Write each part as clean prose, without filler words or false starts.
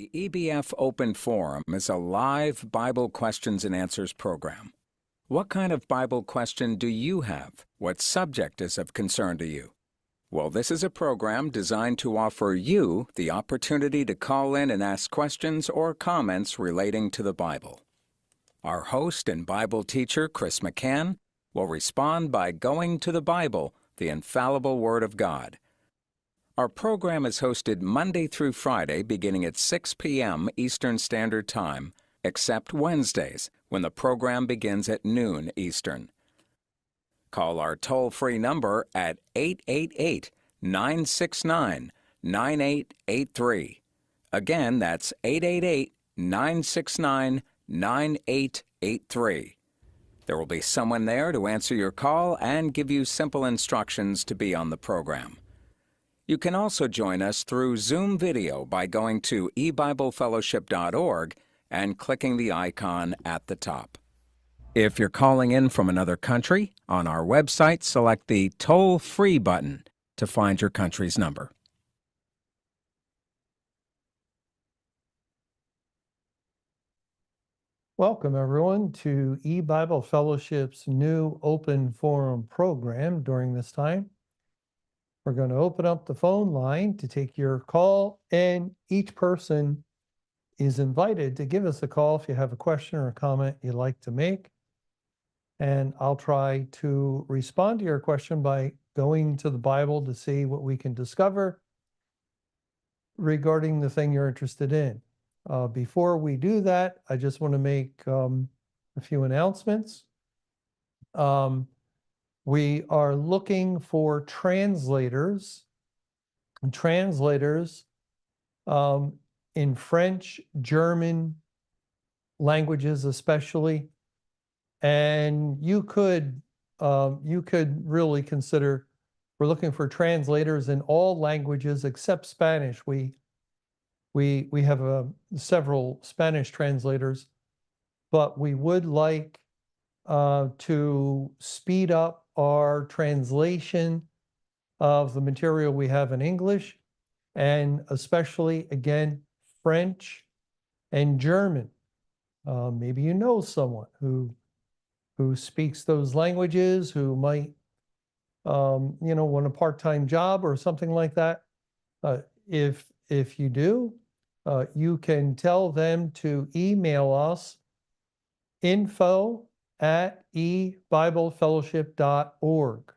The EBF Open Forum is a live Bible questions and answers program. What kind of Bible question do you have? What subject is of concern to you? Well, this is a program designed to offer you the opportunity to call in and ask questions or comments relating to the Bible. Our host and Bible teacher, Chris McCann, will respond by going to the Bible, the infallible Word of God. Our program is hosted Monday through Friday beginning at 6 p.m. Eastern Standard Time, except Wednesdays, when the program begins at noon Eastern. Call our toll-free number at 888-969-9883. Again, that's 888-969-9883. There will be someone there to answer your call and give you simple instructions to be on the program. You can also join us through Zoom video by going to ebiblefellowship.org and clicking the icon at the top. If you're calling in from another country, on our website, select the toll-free button to find your country's number. Welcome, everyone, to eBible Fellowship's new open forum program. During this time, we're going to open up the phone line to take your call, and each person is invited to give us a call if you have a question or a comment you'd like to make. And I'll try to respond to your question by going to the Bible to see what we can discover regarding the thing you're interested in. Before we do that, I just want to make a few announcements. We are looking for translators in French, German languages especially, and you could really consider, we're looking for translators in all languages except Spanish. We have several Spanish translators, but we would like to speed up our translation of the material we have in English, and especially, again, French and German. Maybe you know someone who speaks those languages, who might, want a part-time job or something like that. If you do, you can tell them to email us info@ebiblefellowship.org.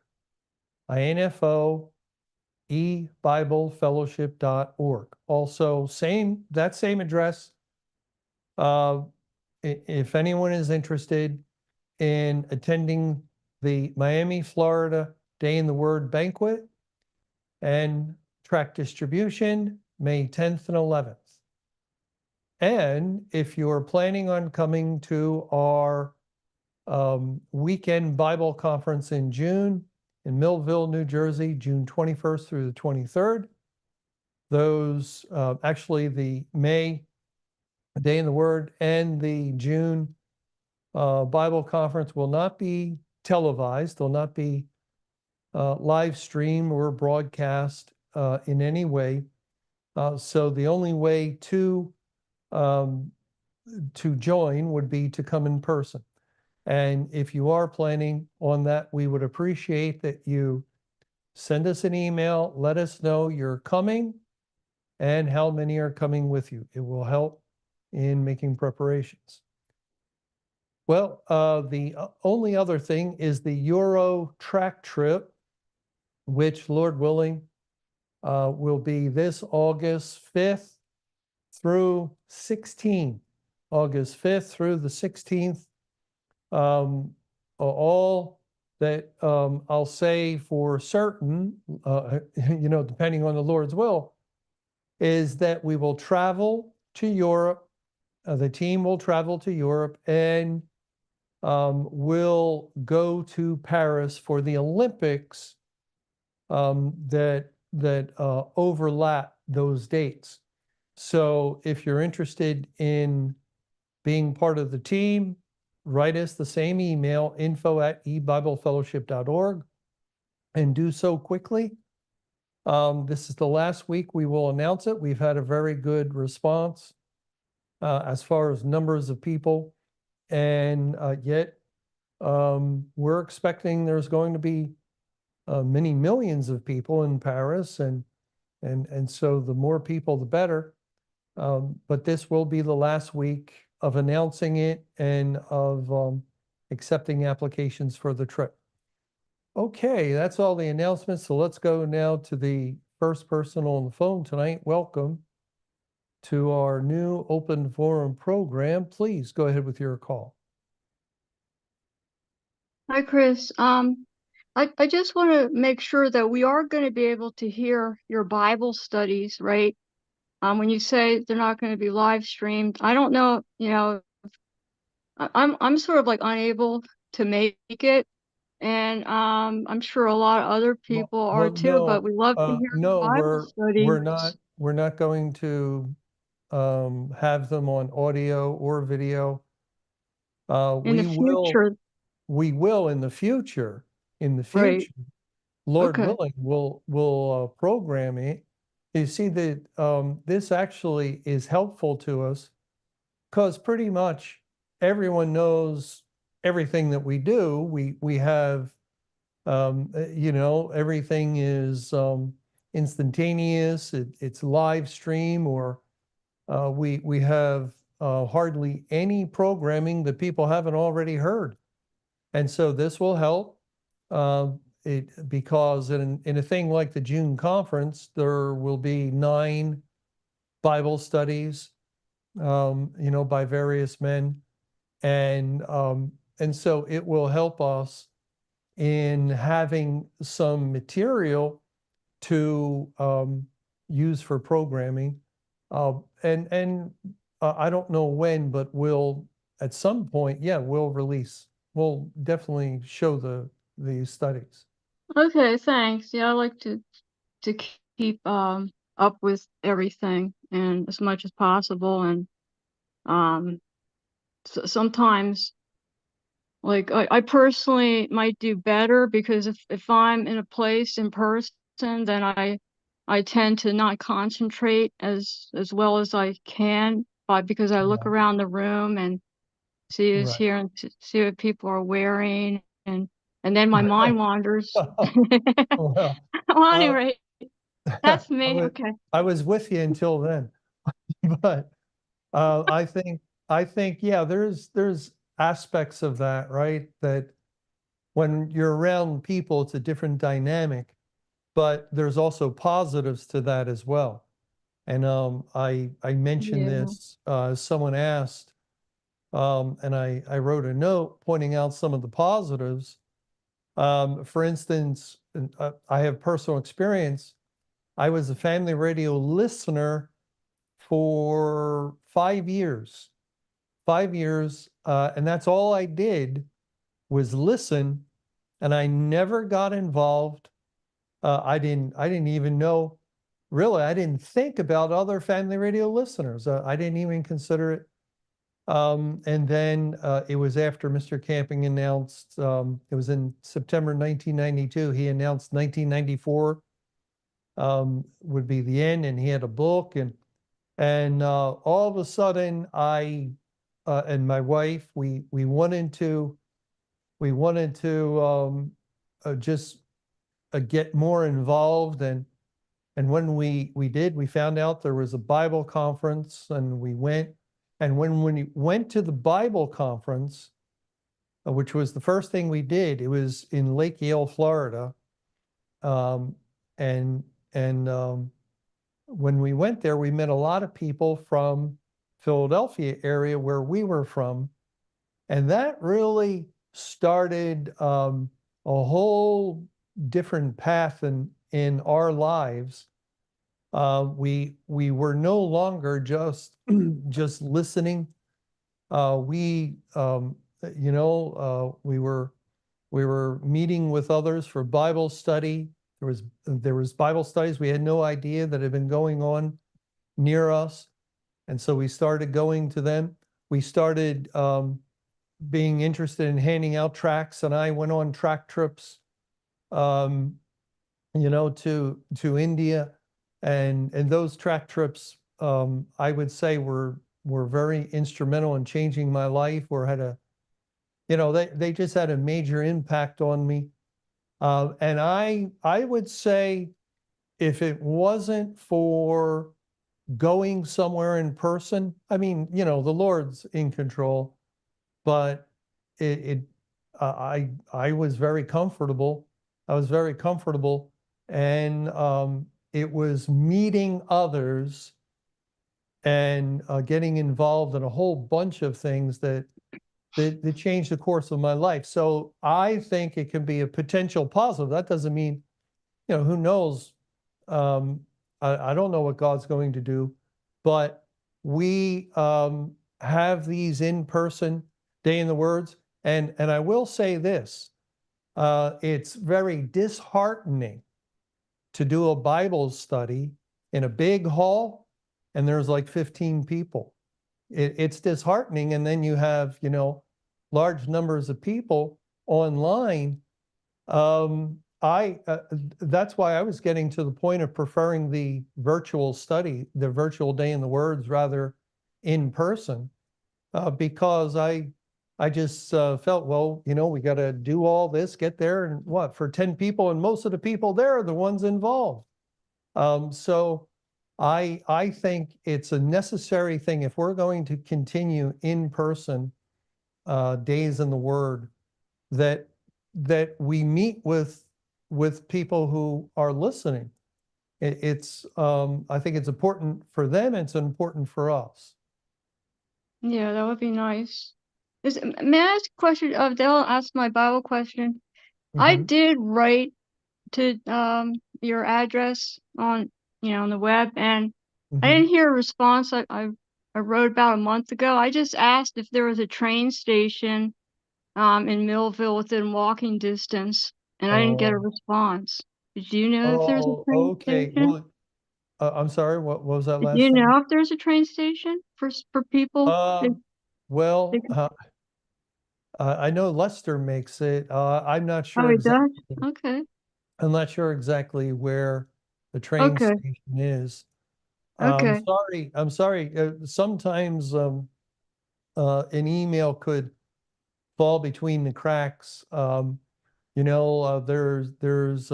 info ebiblefellowship.org. Also, that same address. If anyone is interested in attending the Miami, Florida Day in the Word banquet and tract distribution, May 10th and 11th. And if you're planning on coming to our weekend Bible conference in June in Millville, New Jersey, June 21st through the 23rd, those actually the May Day in the Word and the June Bible conference will not be televised. They'll not be live streamed or broadcast in any way. So the only way to join would be to come in person. And if you are planning on that, we would appreciate that you send us an email, let us know you're coming and how many are coming with you. It will help in making preparations. Well, the only other thing is the Euro track trip, which, Lord willing, will be this August 5th through 16th. August 5th through the 16th. All that I'll say for certain, depending on the Lord's will, is that we will travel to Europe. The team will travel to Europe and will go to Paris for the Olympics that overlap those dates. So if you're interested in being part of the team, write us the same email, info@ebiblefellowship.org, and do so quickly. This is the last week we will announce it. We've had a very good response as far as numbers of people, and yet we're expecting there's going to be many millions of people in Paris, and so the more people, the better. But this will be the last week of announcing it and of accepting applications for the trip. Okay, that's all the announcements. So let's go now to the first person on the phone tonight. Welcome to our new open forum program. Please go ahead with your call. Hi, Chris. I just want to make sure that we are going to be able to hear your Bible studies, right? When you say they're not going to be live streamed, I don't know, I'm sort of like unable to make it, and I'm sure a lot of other people are too, but we love to hear the No, Bible studies. we're not going to have them on audio or video. In the future. We will in the future. Right. Lord Okay. willing, we'll program it. You see that this actually is helpful to us because pretty much everyone knows everything that we do. We have, everything is instantaneous. It's live stream, or we have hardly any programming that people haven't already heard. And so this will help because in a thing like the June conference, there will be 9 Bible studies, by various men. And so it will help us in having some material to use for programming. And I don't know when, but we'll, at some point, we'll definitely show the studies. Okay, thanks. Yeah, I like to keep up with everything and as much as possible, and sometimes, like, I personally might do better because if I'm in a place in person, then I tend to not concentrate as well as I can, because I look around the room and see who's Right. here and see what people are wearing, and then my mind wanders. Well, Well, anyway, that's me. Okay. I was with you until then, but I think, yeah, there's aspects of that, right? That when you're around people, it's a different dynamic, but there's also positives to that as well. And I mentioned Yeah. this, someone asked, and I wrote a note pointing out some of the positives. For instance, I have personal experience. I was a family radio listener for 5 years. 5 years, and that's all I did was listen, and I never got involved. I didn't even know, really, I didn't think about other family radio listeners. I didn't even consider it. And then it was after Mr. Camping announced, it was in September 1992, he announced 1994 would be the end, and he had a book, and all of a sudden I and my wife, we wanted to just get more involved, and when we did, we found out there was a Bible conference, and we went. And when we went to the Bible conference, which was the first thing we did, it was in Lake Yale, Florida. And when we went there, we met a lot of people from Philadelphia area where we were from. And that really started a whole different path in our lives. We were no longer just listening. We were meeting with others for Bible study. There was Bible studies we had no idea that had been going on near us, and so we started going to them. We started being interested in handing out tracts, and I went on tract trips to India, and those track trips, I would say were very instrumental in changing my life, or they just had a major impact on me. And I would say, if it wasn't for going somewhere in person, I mean, the Lord's in control, but I was very comfortable. I was very comfortable, and it was meeting others and getting involved in a whole bunch of things that changed the course of my life. So I think it can be a potential positive. That doesn't mean, who knows? Um, I don't know what God's going to do, but we have these in-person Day in the Words. And I will say this, it's very disheartening to do a Bible study in a big hall and there's like 15 people. It's disheartening. And then you have, large numbers of people online. That's why I was getting to the point of preferring the virtual study, the virtual Day in the Words, rather in person, because I just felt, well, we got to do all this, get there, and what, for 10 people, and most of the people there are the ones involved. So I think it's a necessary thing if we're going to continue in person days in the Word, that we meet with people who are listening. It's I think it's important for them. It's important for us. Yeah, that would be nice. May I ask a question? They'll ask my Bible question. I Mhm. did write to your address on on the web, and I Mhm. didn't hear a response. I wrote about a month ago. I just asked if there was a train station in Millville within walking distance, and I didn't get a Oh, response. Did you know if there's a train okay. station? Well, I'm sorry. What was that Did last you thing? know if there's a train station for people? Um, They well, could- I know Leicester makes it. I'm not oh, sure it does? exactly. Okay. I'm not sure exactly where the train Okay. station is. Okay. I'm sorry. Sometimes an email could fall between the cracks. There's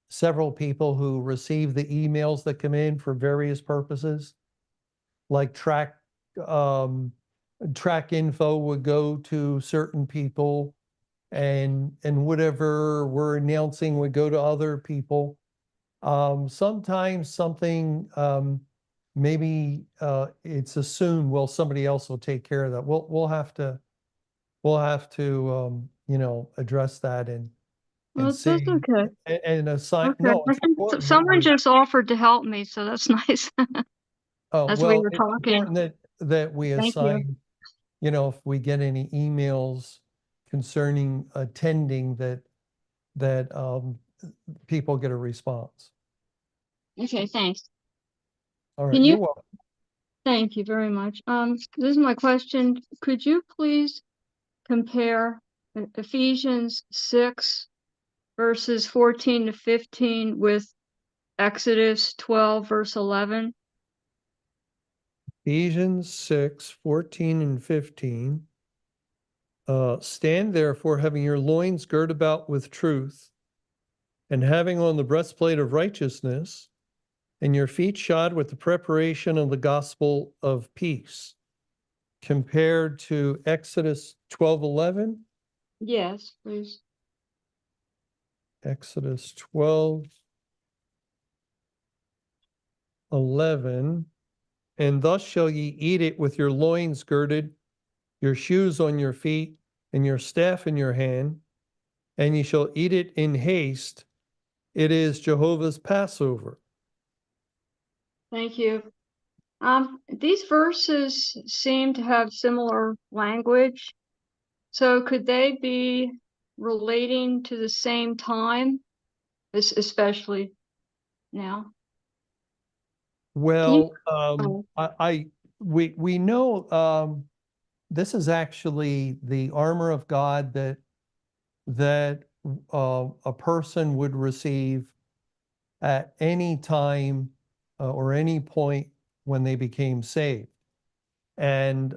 several people who receive the emails that come in for various purposes, like um, track info would go to certain people, and whatever we're announcing would go to other people. Sometimes something, maybe it's assumed, well, somebody else will take care of that. We'll have to address that and Well, that's see okay. and assign. Okay. No, I it's think important that someone we. just offered to help me, so that's nice. Oh, As we well, were it's talking. important that we Thank you. assign, if we get any emails concerning attending, that people get a response. Okay, thanks. All right, Can you you're welcome. Thank you very much. This is my question. Could you please compare Ephesians 6 verses 14 to 15 with Exodus 12 verse 11? Ephesians 6:14 and 15. Stand therefore, having your loins girt about with truth, and having on the breastplate of righteousness, and your feet shod with the preparation of the gospel of peace. Compared to Exodus 12:11. Yes, please. Exodus 12:11. And thus shall ye eat it with your loins girded, your shoes on your feet, and your staff in your hand, and ye shall eat it in haste. It is Jehovah's Passover. Thank you. These verses seem to have similar language. So could they be relating to the same time, especially now? Can you? Well, Oh, we know this is actually the armor of God that a person would receive at any time or any point when they became saved. And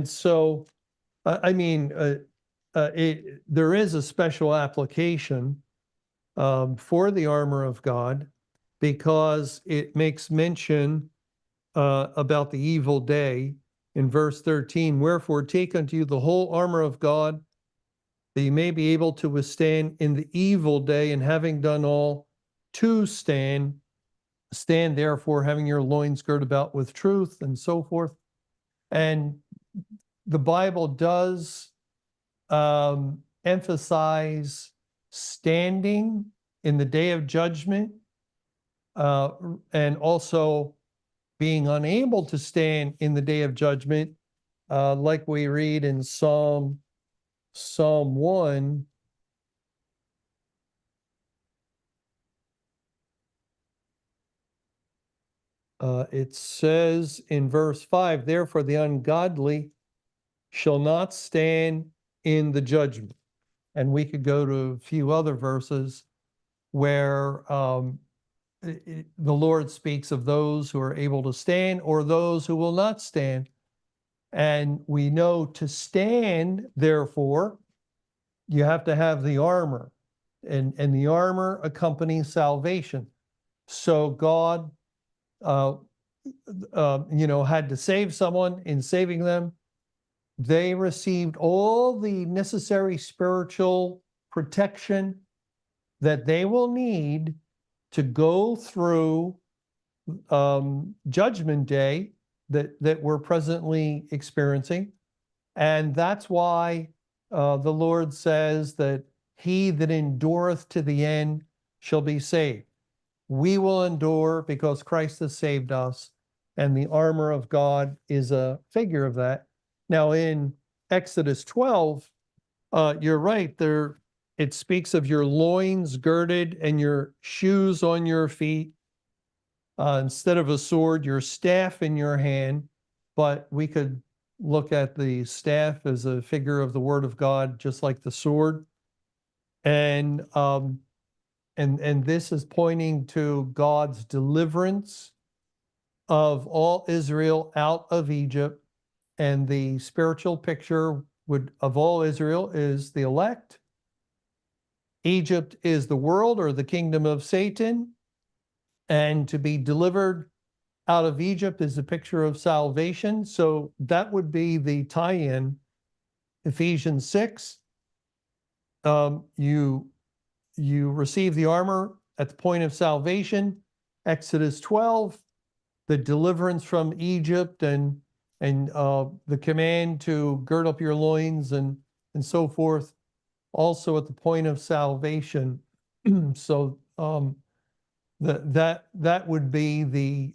so, I mean, there is a special application for the armor of God, because it makes mention about the evil day in verse 13. Wherefore take unto you the whole armor of God, that you may be able to withstand in the evil day, and having done all to stand, stand therefore having your loins girt about with truth, and so forth. And the Bible does emphasize standing in the day of judgment, and also being unable to stand in the day of judgment, like we read in Psalm 1. It says in verse 5, therefore the ungodly shall not stand in the judgment. And we could go to a few other verses where the Lord speaks of those who are able to stand or those who will not stand. And we know to stand, therefore, you have to have the armor, and the armor accompanies salvation. So God, had to save someone. In saving them, they received all the necessary spiritual protection that they will need to go through Judgment Day that we're presently experiencing. And that's why the Lord says that he that endureth to the end shall be saved. We will endure because Christ has saved us, and the armor of God is a figure of that. Now in Exodus 12, you're right, there it speaks of your loins girded and your shoes on your feet. Instead of a sword, your staff in your hand. But we could look at the staff as a figure of the word of God, just like the sword. And this is pointing to God's deliverance of all Israel out of Egypt. And the spiritual picture of all Israel is the elect. Egypt is the world or the kingdom of Satan. And to be delivered out of Egypt is a picture of salvation. So that would be the tie-in. Ephesians 6, you receive the armor at the point of salvation. Exodus 12, the deliverance from Egypt, and the command to gird up your loins and so forth, also at the point of salvation. So that would be the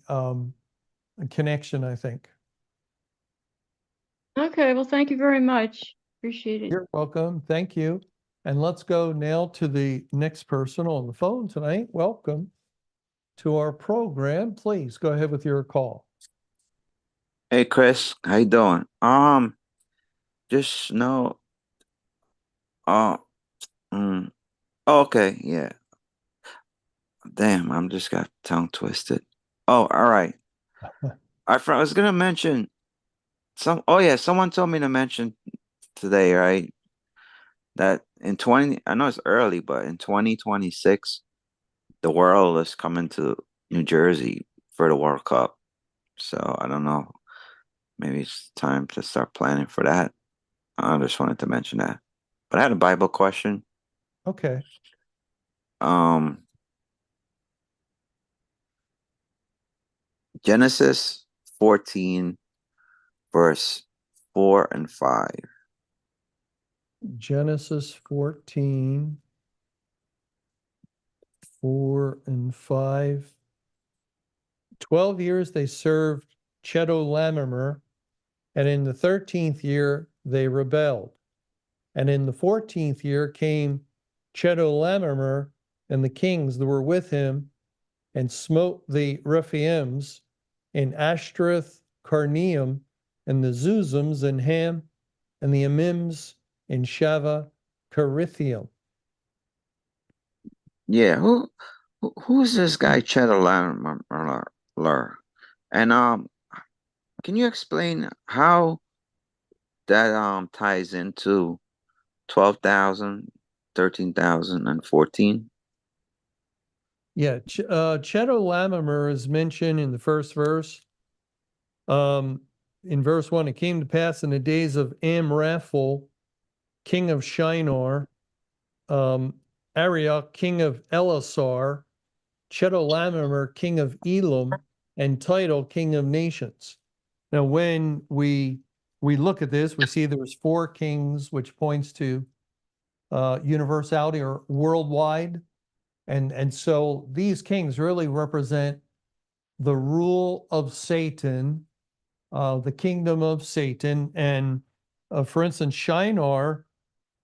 connection, I think. Okay, well, thank you very much. Appreciate it. You're welcome. Thank you. And let's go now to the next person on the phone tonight. Welcome to our program. Please go ahead with your call. Hey Chris, how you doing? Just know, okay, yeah. Damn, I'm just got tongue twisted. Oh, all right. I was gonna mention someone told me to mention today, right? That I know it's early, but in 2026, the world is coming to New Jersey for the World Cup. So I don't know. Maybe it's time to start planning for that. I just wanted to mention that. But I had a Bible question. Okay. Genesis 14, verse 4 and 5. Genesis 14, 4 and 5. 12 years they served Chedorlaomer, and in the 13th year they rebelled. And in the 14th year came Chedorlaomer and the kings that were with him, and smote the Rephaims in Ashtoreth Carneum, and the Zuzims in Ham, and the Amims in Shava Carithium. Yeah, who's this guy Chedorlaomer? And can you explain how that ties into 12,000, 13,000, and 14? Yeah, Chedorlaomer is mentioned in the first verse. In verse 1, it came to pass in the days of Amraphel, king of Shinar, Arioch, king of Elasar, Chedorlaomer, king of Elam, and Tidal, king of nations. Now, when we look at this, we see there's 4 kings, which points to universality or worldwide. And so these kings really represent the rule of Satan, the kingdom of Satan. And for instance, Shinar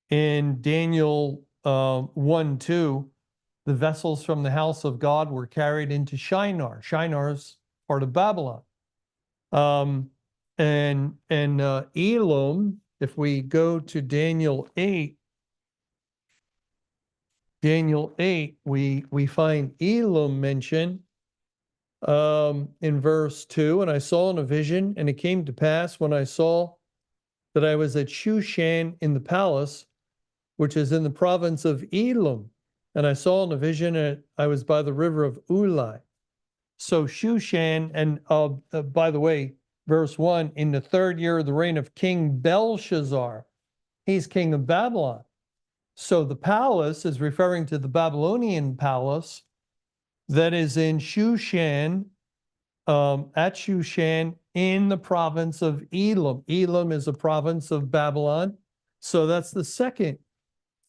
in Daniel 1:2, the vessels from the house of God were carried into Shinar. Shinar's part of Babylon. And Elam, if we go to Daniel 8, we find Elam mentioned in verse 2. And I saw in a vision, and it came to pass when I saw that I was at Shushan in the palace, which is in the province of Elam. And I saw in a vision, and I was by the river of Ulai. So Shushan, and by the way, verse 1, in the 3rd year of the reign of King Belshazzar, he's king of Babylon. So the palace is referring to the Babylonian palace that is in Shushan, at Shushan in the province of Elam. Elam is a province of Babylon. So that's the second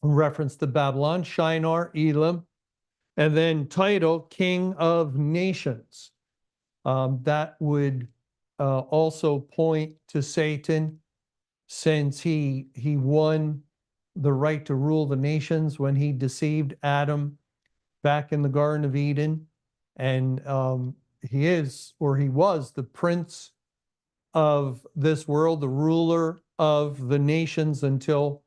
reference to Babylon, Shinar, Elam, and then Tidal, king of nations. That would also point to Satan, since he won the right to rule the nations when he deceived Adam back in the Garden of Eden. And he was the prince of this world, the ruler of the nations, until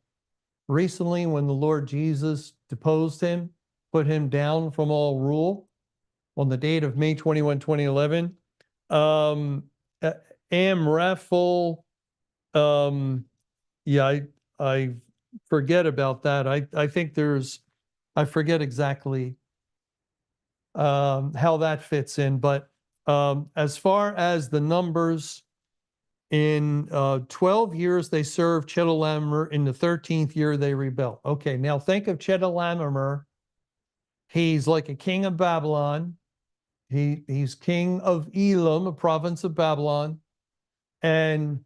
recently when the Lord Jesus deposed him, put him down from all rule on the date of May 21, 2011. Amraphel, yeah, I forget about that. I think I forget exactly how that fits in. But as far as the numbers, in 12 years they served Chedorlaomer. In the 13th year they rebel. Okay, now think of Chedorlaomer. He's like a king of Babylon. He's king of Elam, a province of Babylon, and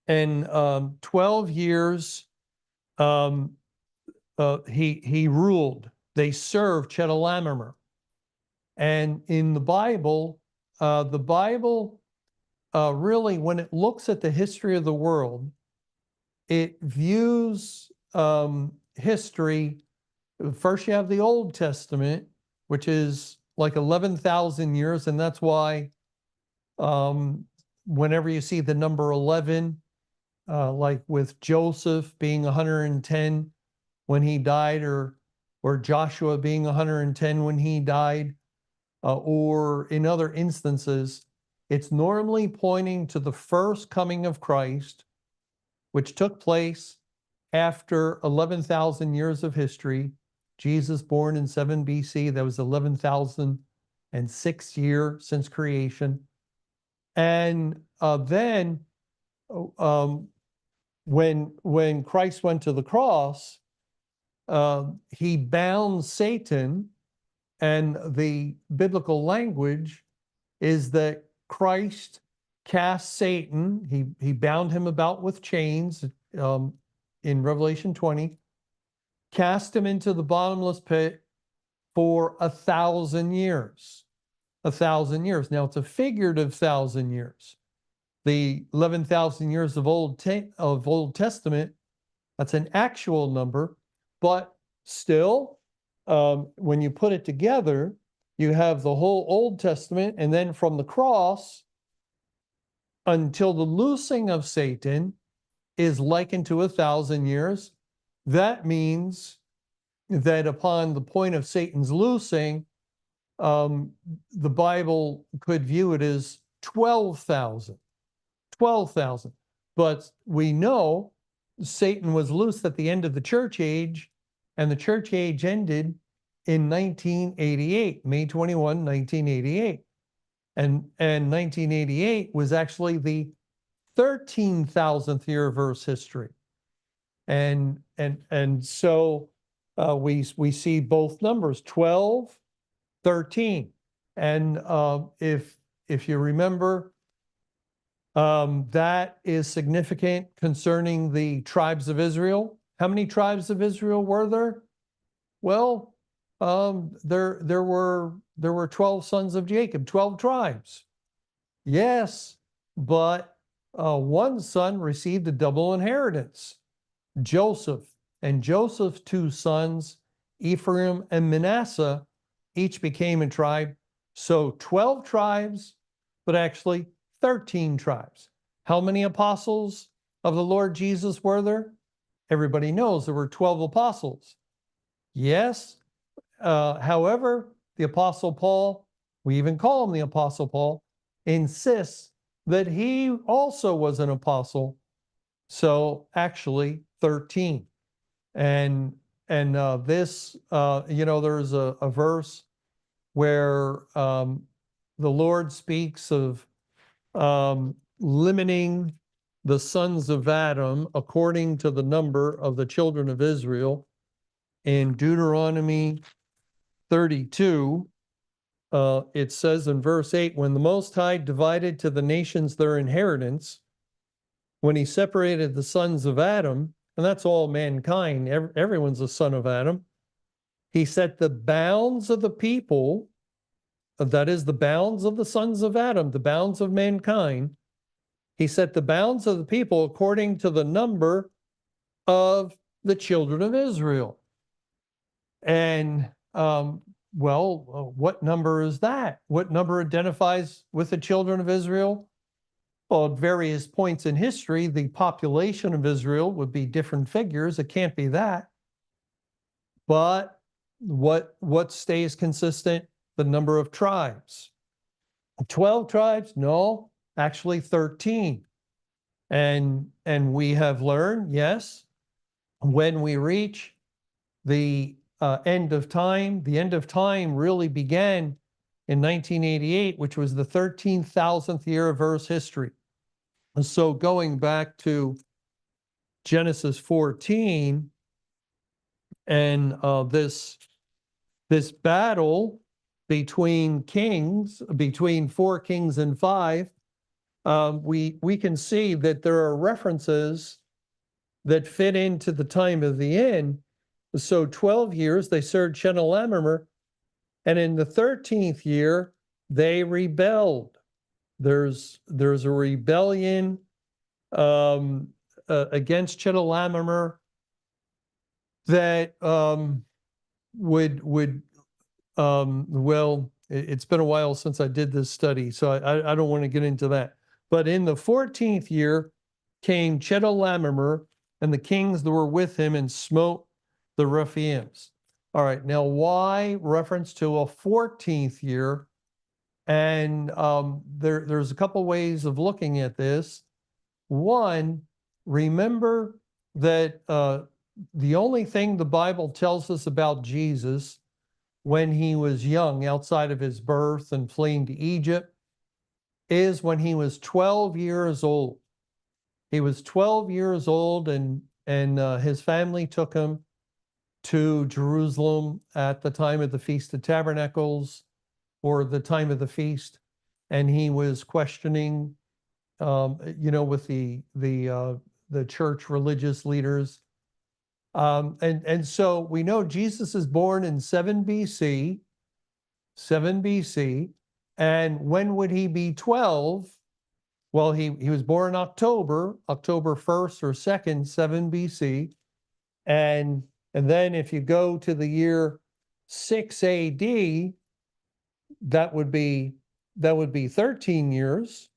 12 years he ruled. They served Chedorlaomer. And in the Bible, really, when it looks at the history of the world, it views history. First, you have the Old Testament, which is like 11,000 years, and that's why whenever you see the number 11, like with Joseph being 110 when he died, or Joshua being 110 when he died, or in other instances, it's normally pointing to the first coming of Christ, which took place after 11,000 years of history. Jesus born in 7 BC, that was 11,006 year since creation. And then when Christ went to the cross, he bound Satan, and the biblical language is that Christ cast Satan. He bound him about with chains in Revelation 20, cast him into the bottomless pit for 1,000 years. 1,000 years. Now, it's a figurative 1,000 years. The 11,000 years of Old Testament, that's an actual number, but still, when you put it together, you have the whole Old Testament, and then from the cross until the loosing of Satan is likened to 1,000 years. that means that upon the point of Satan's loosing, the Bible could view it as 12,000. 12,000. But we know Satan was loosed at the end of the church age, and the church age ended in 1988, May 21, 1988. And 1988 was actually the 13,000th year of Earth's history. And so we see both numbers, 12, 13. And if you remember, that is significant concerning the tribes of Israel. How many tribes of Israel were there? Well, there were 12 sons of Jacob, 12 tribes. Yes, but one son received a double inheritance, Joseph. And Joseph's two sons, Ephraim and Manasseh, each became a tribe. So 12 tribes, but actually 13 tribes. How many apostles of the Lord Jesus were there? Everybody knows there were 12 apostles. Yes. However, the Apostle Paul, we even call him the Apostle Paul, insists that he also was an apostle. So actually 13. And this, there's a verse where the Lord speaks of limiting the sons of Adam according to the number of the children of Israel. In Deuteronomy 32, it says in verse 8, when the Most High divided to the nations their inheritance, when he separated the sons of Adam, and that's all mankind, everyone's a son of Adam, he set the bounds of the people, that is the bounds of the sons of Adam, the bounds of mankind, he set the bounds of the people according to the number of the children of Israel. And, what number is that? What number identifies with the children of Israel? Well, at various points in history, the population of Israel would be different figures. It can't be that. But what stays consistent? The number of tribes. 12 tribes? No, actually 13. And we have learned, yes, when we reach the end of time, the end of time really began in 1988, which was the 13,000th year of Earth's history. And so going back to Genesis 14 and this battle between kings, between 4 kings and 5, we can see that there are references that fit into the time of the end. So 12 years they served Chedorlaomer, and in the 13th year they rebelled. There's a rebellion against Chedorlaomer that it's been a while since I did this study, so I don't want to get into that. But in the 14th year came Chedorlaomer and the kings that were with him and smote the Rephaims. All right, now why reference to a 14th year? And there's a couple ways of looking at this. One, remember that the only thing the Bible tells us about Jesus when he was young, outside of his birth and fleeing to Egypt, is when he was 12 years old. He was 12 years old, and his family took him to Jerusalem at the time of the Feast of Tabernacles, or the time of the feast, and he was questioning, with the church religious leaders, and so we know Jesus is born in 7 BC, and when would he be 12? Well, he was born in October 1st or 2nd, 7 BC, and then if you go to the year 6 AD, that would be 13 years,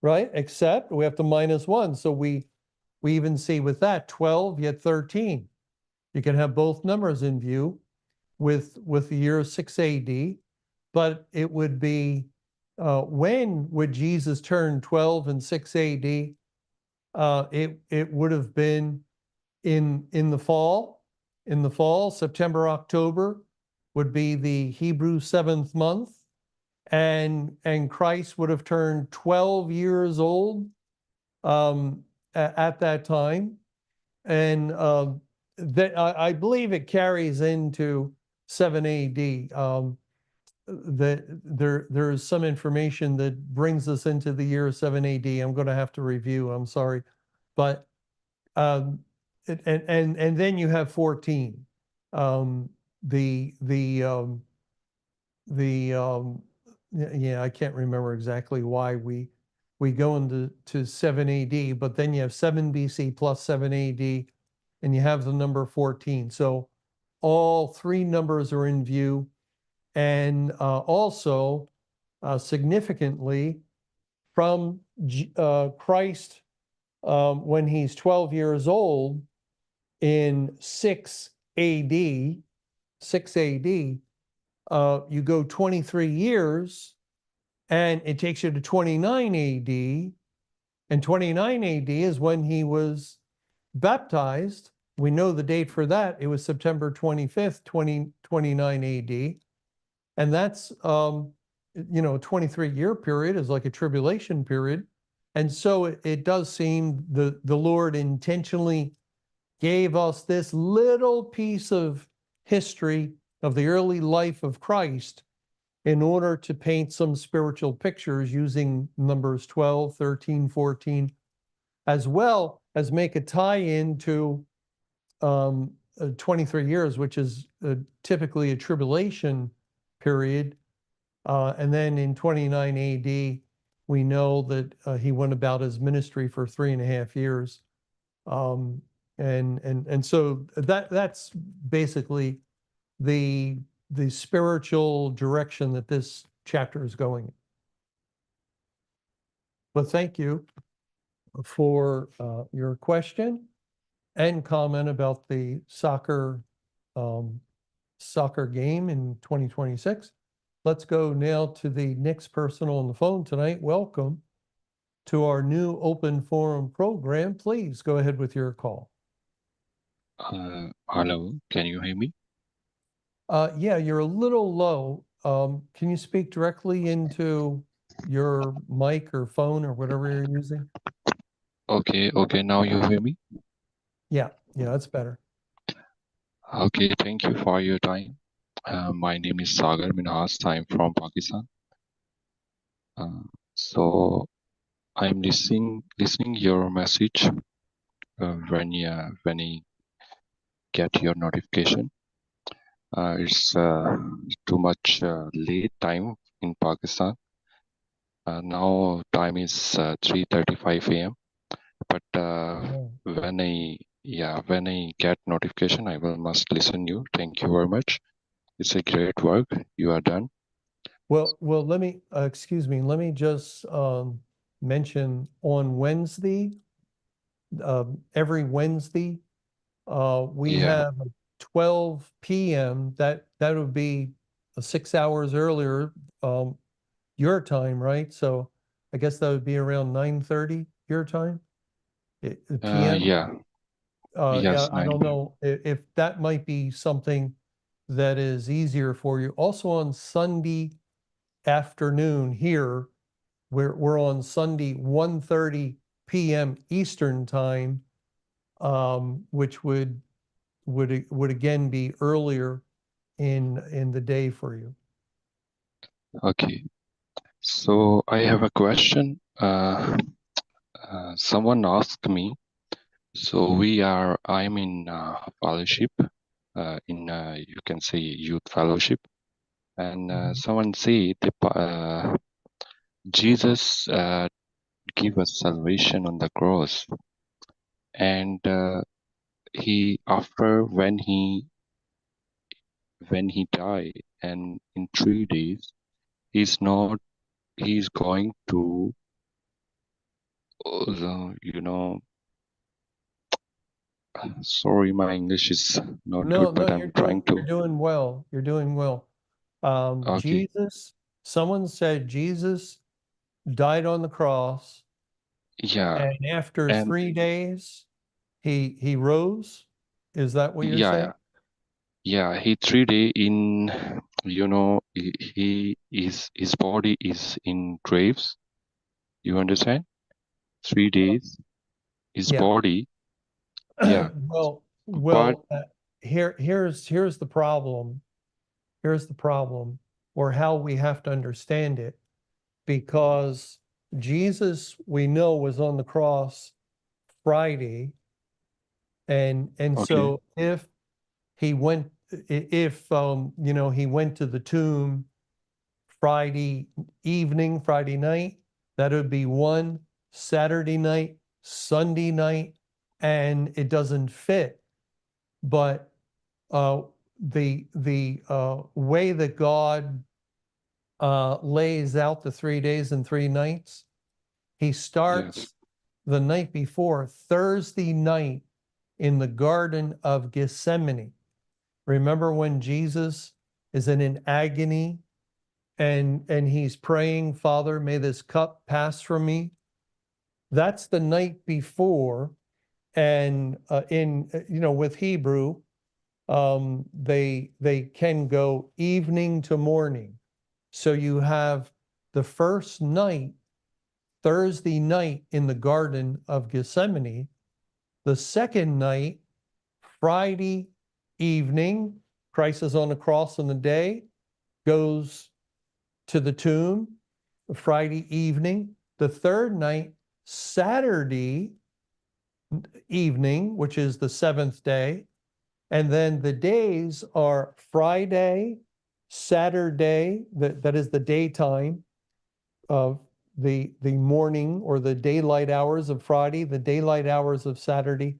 right? Except we have to minus 1. So we even see with that 12 yet 13. You can have both numbers in view with the year 6 AD, but it would be when would Jesus turn 12 in 6 AD? It would have been in the fall. In the fall, September, October would be the Hebrew 7th month, and Christ would have turned 12 years old at that time, and that I believe it carries into 7 AD. That there is some information that brings us into the year 7 AD. I'm going to have to review. I'm sorry, but and then you have 14. Yeah, I can't remember exactly why we go into 7 AD, but then you have 7 BC plus 7 AD, and you have the number 14. So all three numbers are in view, and also significantly from Christ when he's 12 years old in 6 AD, 6 AD, you go 23 years and it takes you to 29 AD. And 29 AD is when he was baptized. We know the date for that. It was September 25th, 2029 AD. And that's, a 23-year period is like a tribulation period. And so it does seem the Lord intentionally gave us this little piece of history of the early life of Christ in order to paint some spiritual pictures using numbers 12, 13, 14, as well as make a tie-in to 23 years, which is typically a tribulation period. And then in 29 AD, we know that he went about his ministry for 3.5 years. And so that's basically the spiritual direction that this chapter is going. But thank you for your question and comment about the soccer game in 2026. Let's go now to the next person on the phone tonight. Welcome to our new open forum program. Please go ahead with your call. Hello, can you hear me? Yeah, you're a little low. Can you speak directly into your mic or phone or whatever you're using? Okay, now you hear me? Yeah, that's better. Okay, thank you for your time. My name is Sagar Minhas. I'm from Pakistan. So I'm listening your message when I get your notification. It's too much late time in Pakistan. Now time is 3:35 a.m. But when I get notification, I must listen you. Thank you very much. It's a great work you are done. Well, let me, excuse me, let me just mention on Wednesday, every Wednesday, we have 12 p.m. That would be 6 hours earlier, your time, right? So I guess that would be around 9:30 your time, p.m. Yeah. Yes, I don't know if that might be something that is easier for you. Also on Sunday afternoon here, we're on Sunday 1:30 p.m. Eastern time, which would again be earlier in the day for you. Okay. So I have a question. Someone asked me. So I'm in fellowship, in you can say youth fellowship, and someone said Jesus give us salvation on the cross, and he after when he died, and in 3 days he's going to Sorry, my English is not No, good, no, but I'm trying you're to. doing well. You're doing well. Okay. Someone said Jesus died on the cross, Yeah. and after And 3 days, he rose. Is that what you're yeah, saying? yeah. Yeah, he 3 day in, he is, his body is in graves. You understand? 3 days, his Yeah. body. Yeah. Well, But here's the problem. Here's the problem, or how we have to understand it, because Jesus, we know, was on the cross Friday, and okay. so if he went, if he went to the tomb Friday evening, Friday night, that would be one Saturday night, Sunday night, and it doesn't fit. But the way that God lays out the 3 days and 3 nights, he Yes. starts the night before, Thursday night, in the Garden of Gethsemane. Remember when Jesus is in an agony and he's praying, Father, may this cup pass from me? That's the night before. And with Hebrew, they can go evening to morning. So you have the first night, Thursday night, in the Garden of Gethsemane. The second night, Friday evening, Christ is on the cross on the day, goes to the tomb, Friday evening. The third night, Saturday evening, which is the seventh day. And then the days are Friday, Saturday, that is the daytime of the morning or the daylight hours of Friday, the daylight hours of Saturday,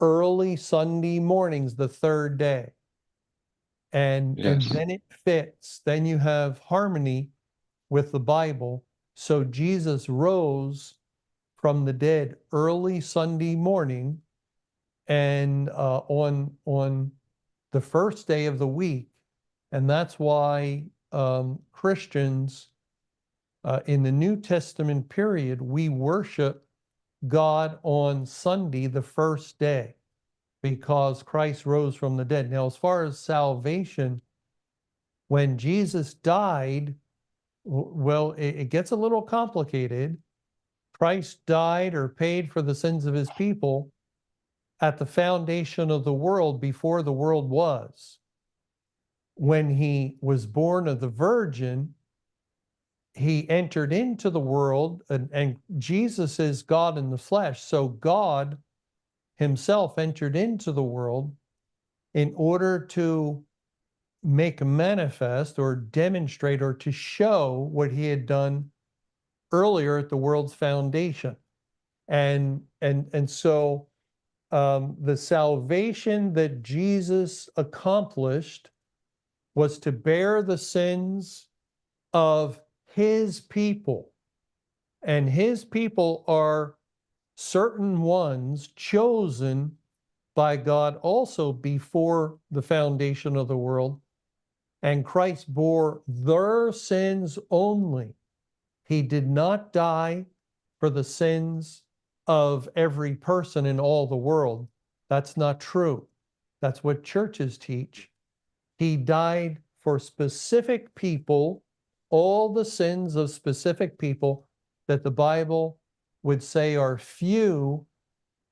early Sunday mornings, the third day. And Yes. then it fits. Then you have harmony with the Bible. So Jesus rose from the dead early Sunday morning, and on the first day of the week. And that's why Christians in the New Testament period, we worship God on Sunday, the first day, because Christ rose from the dead. Now, as far as salvation, when Jesus died, well, it gets a little complicated. Christ died or paid for the sins of his people at the foundation of the world, before the world was. When he was born of the Virgin, he entered into the world, and Jesus is God in the flesh. So God himself entered into the world in order to make manifest or demonstrate or to show what he had done earlier at the world's foundation. And so the salvation that Jesus accomplished was to bear the sins of his people. And his people are certain ones chosen by God also before the foundation of the world. And Christ bore their sins only. He did not die for the sins of every person in all the world. That's not true. That's what churches teach. He died for specific people, all the sins of specific people that the Bible would say are few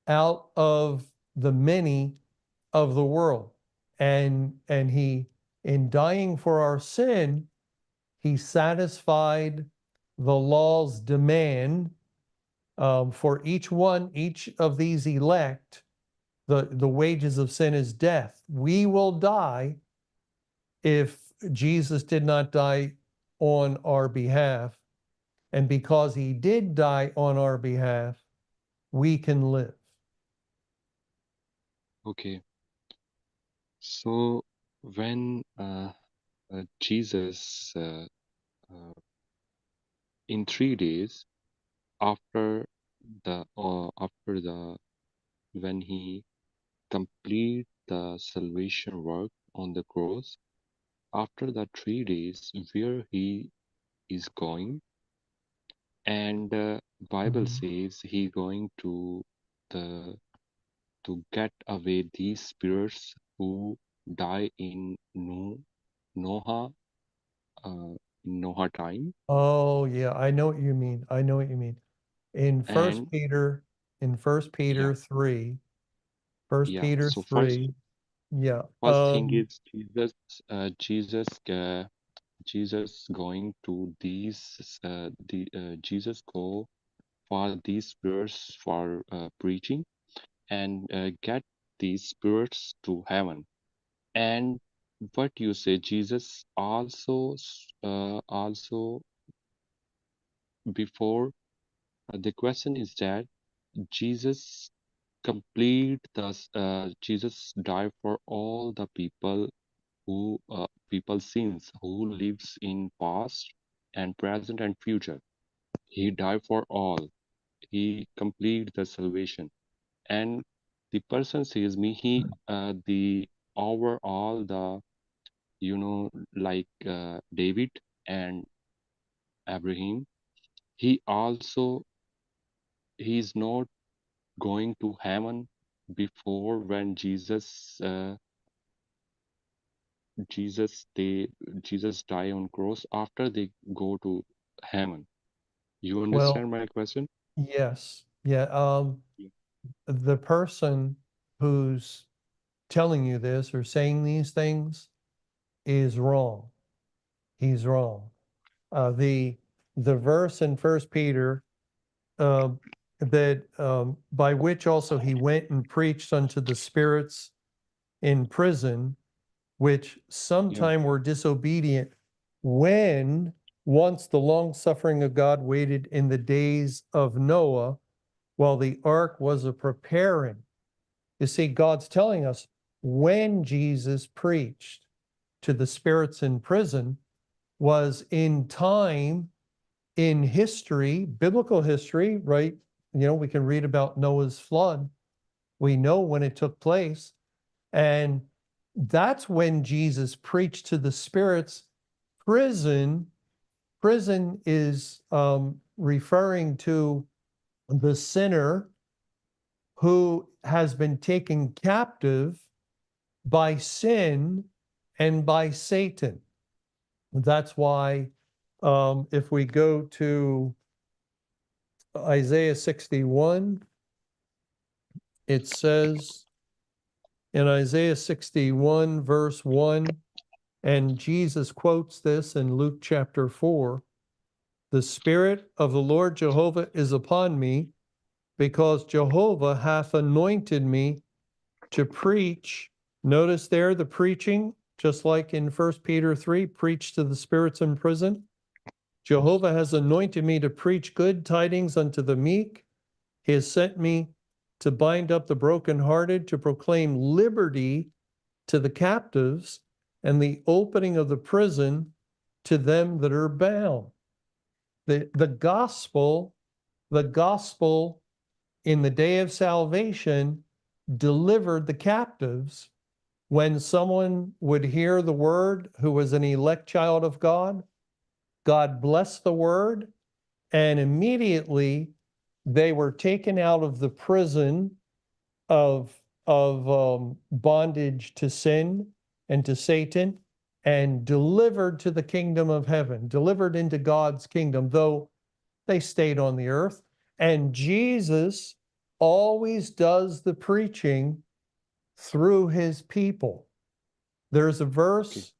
out of the many of the world. And he, in dying for our sin, he satisfied the law's demand for each of these elect. The wages of sin is death. We will die if Jesus did not die on our behalf. And because he did die on our behalf, we can live. Okay. So when Jesus in 3 days after the when he complete the salvation work on the cross after the 3 days where he is going, and Bible Mhm. says he going the to get away these spirits who die in Noah uh, Noah time. Oh, yeah, I know what you mean. I know what you mean. In First And Peter, in First yeah, Peter 3, First yeah. Peter So first 3, yeah. first thing is Jesus going to Jesus go for these spirits for preaching and get these spirits to heaven. And what you say, Jesus also before the question is that Jesus Jesus died for all the people who people sins who lives in past and present and future. He died for all. He complete the salvation. And the person says me, he the overall the like David and Abraham, he also he's not going to heaven before when Jesus die on cross. After they go to heaven. You Well, understand my question? yes, yeah. Yeah. The person who's telling you this or saying these things is wrong. He's wrong. The verse in First Peter uh, that by which also he went and preached unto the spirits in prison, which Yeah. sometime were disobedient, when once the long suffering of God waited in the days of Noah, while the ark was a preparing. You see, God's telling us when Jesus preached to the spirits in prison was in time, in history, biblical history, right? We can read about Noah's flood. We know when it took place. And that's when Jesus preached to the spirits. Prison is referring to the sinner who has been taken captive by sin and by Satan. That's why if we go to Isaiah 61, it says in Isaiah 61, verse 1, and Jesus quotes this in Luke chapter 4, the Spirit of the Lord Jehovah is upon me, because Jehovah hath anointed me to preach. Notice there the preaching, just like in 1 Peter 3, preach to the spirits in prison. Jehovah has anointed me to preach good tidings unto the meek. He has sent me to bind up the brokenhearted, to proclaim liberty to the captives, and the opening of the prison to them that are bound. The gospel in the day of salvation delivered the captives. When someone would hear the word who was an elect child of God, God blessed the word, and immediately they were taken out of the prison of bondage to sin and to Satan, and delivered to the kingdom of heaven, delivered into God's kingdom, though they stayed on the earth. And Jesus always does the preaching through his people. There's a Okay. verse,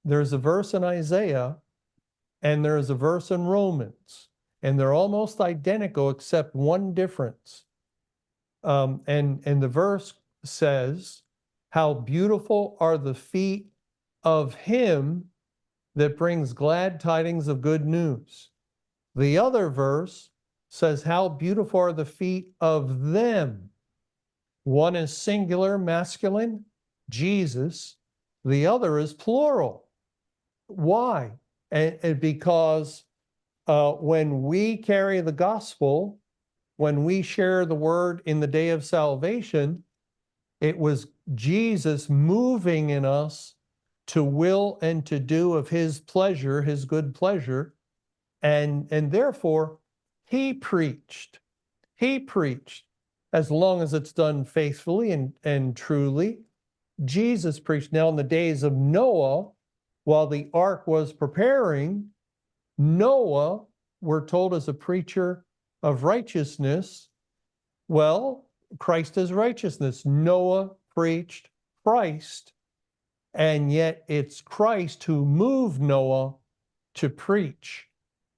there's a verse in Isaiah, and there's a verse in Romans, and they're almost identical except one difference. And the verse says, "How beautiful are the feet of him that brings glad tidings of good news." The other verse says, "How beautiful are the feet of them." One is singular, masculine, Jesus. The other is plural. Why? And because when we carry the gospel, when we share the word in the day of salvation, It was Jesus moving in us to will and to do of his pleasure, his good pleasure. And therefore, he preached. He preached. As long as it's done faithfully and truly, Jesus preached. Now, in the days of Noah, while the ark was preparing, Noah, we're told, is a preacher of righteousness. Well, Christ is righteousness. Noah preached Christ, and yet it's Christ who moved Noah to preach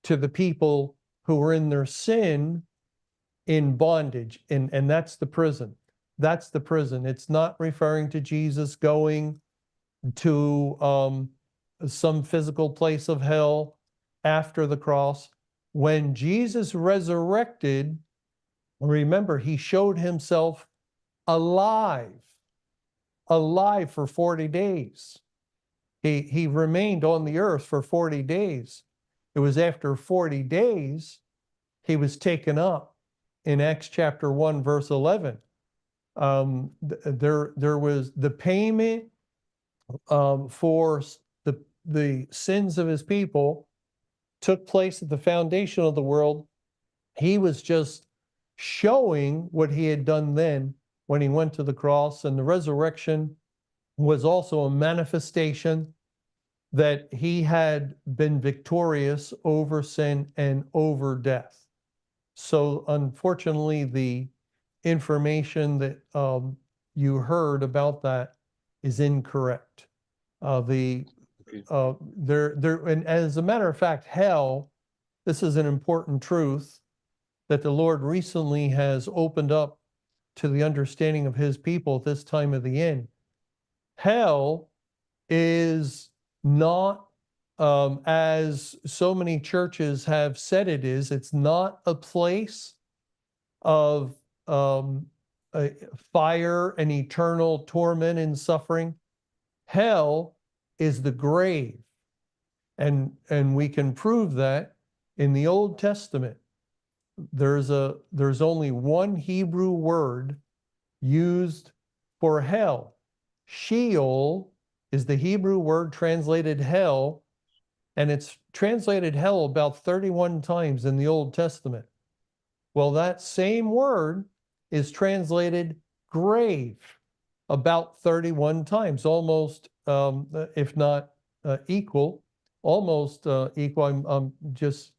to the people who were in their sin, in bondage, and that's the prison. That's the prison. It's not referring to Jesus going to some physical place of hell after the cross. When Jesus resurrected, remember, he showed himself alive for 40 days. He remained on the earth for 40 days. It was after 40 days he was taken up. In Acts chapter 1, verse 11, there was the payment for the sins of his people took place at the foundation of the world. He was just showing what he had done then when he went to the cross, and the resurrection was also a manifestation that he had been victorious over sin and over death. So unfortunately, the information that you heard about that is incorrect. And as a matter of fact, hell, this is an important truth that the Lord recently has opened up to the understanding of his people at this time of the end. Hell is not, as so many churches have said it is, it's not a place of fire and eternal torment and suffering. Hell is the grave. And we can prove that in the Old Testament. There's only one Hebrew word used for hell. Sheol is the Hebrew word translated hell, and it's translated hell about 31 times in the Old Testament. Well, that same word is translated grave about 31 times, almost, if not equal, almost equal. I'm just,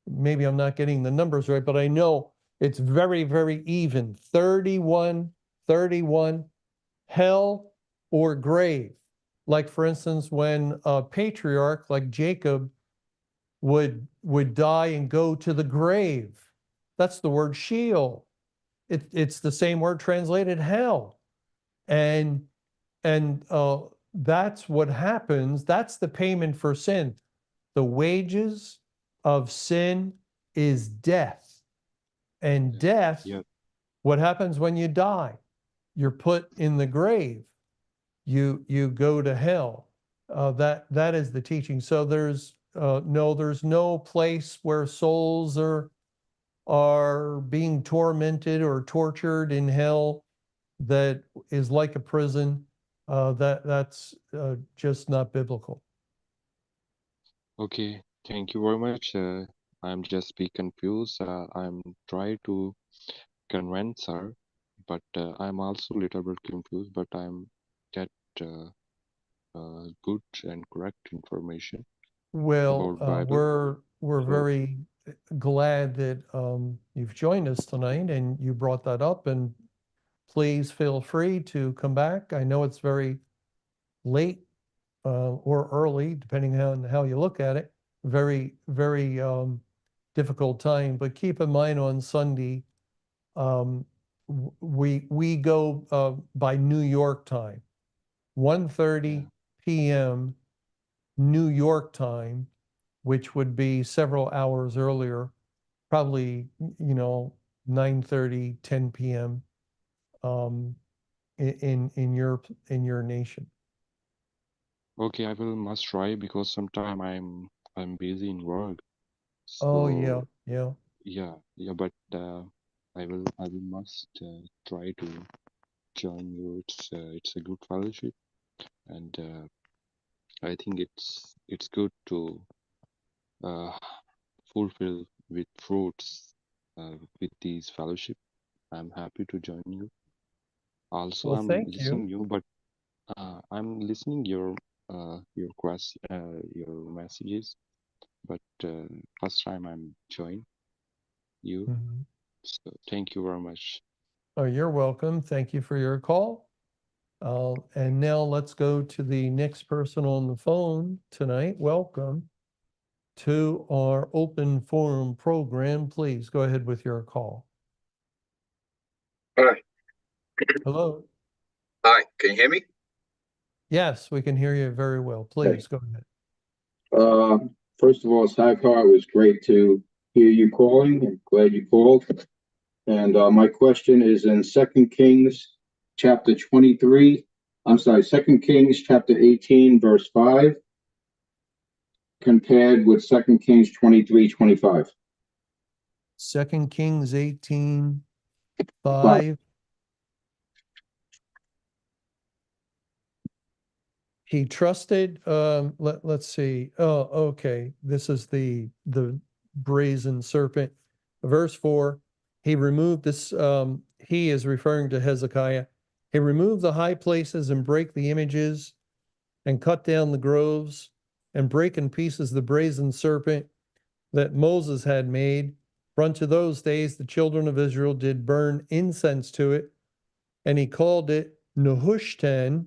maybe I'm not getting the numbers right, but I know it's very, very even. 31, 31, hell or grave. Like, for instance, when a patriarch like Jacob would die and go to the grave, that's the word Sheol. It's the same word translated hell. And that's what happens. That's the payment for sin. The wages of sin is death. And death, what happens when you die? You're put in the grave. You go to hell. That is the teaching. So there's no place where souls are being tormented or tortured in hell that is like a prison. That's just not biblical. Okay, thank you very much. I'm just be confused. I'm trying to convince her, but I'm also a little bit confused, but I'm get good and correct information Well, about Bible. we're So, very glad that you've joined us tonight and you brought that up, and please feel free to come back. I know it's very late or early, depending on how you look at it. Very, very difficult time, but keep in mind on Sunday, we go by New York time, 1:30 p.m. New York time, which would be several hours earlier, probably 9:30, 10 p.m. In your nation. okay, I will must try because sometime I'm busy in work. Oh So yeah. yeah, but I will must try to join you. It's a good fellowship, and I think it's good to uh, fulfill with fruits with these fellowship. I'm happy to join you. Also, Well, I'm thank you. listening you, but I'm listening your your messages. But first time I'm join you, Mhm. so thank you very much. Oh, you're welcome. Thank you for your call. And now let's go to the next person on the phone tonight. Welcome to our open forum program. Please go ahead with your call. Hi. Hello. Hi, can you hear me? Yes, we can hear you very well. Please go ahead. First of all, Hezekiah, it was great to hear you calling. I'm glad you called. And my question is in 2 Kings chapter 23. I'm sorry, 2 Kings chapter 18, verse 5, compared with 2 Kings 23:25. 2 Kings 18, 5. 5. He trusted, let's see. Oh, okay. This is the brazen serpent. Verse 4, he removed this, he is referring to Hezekiah. He removed the high places and break the images and cut down the groves and break in pieces the brazen serpent that Moses had made. For unto those days the children of Israel did burn incense to it, and he called it Nehushtan.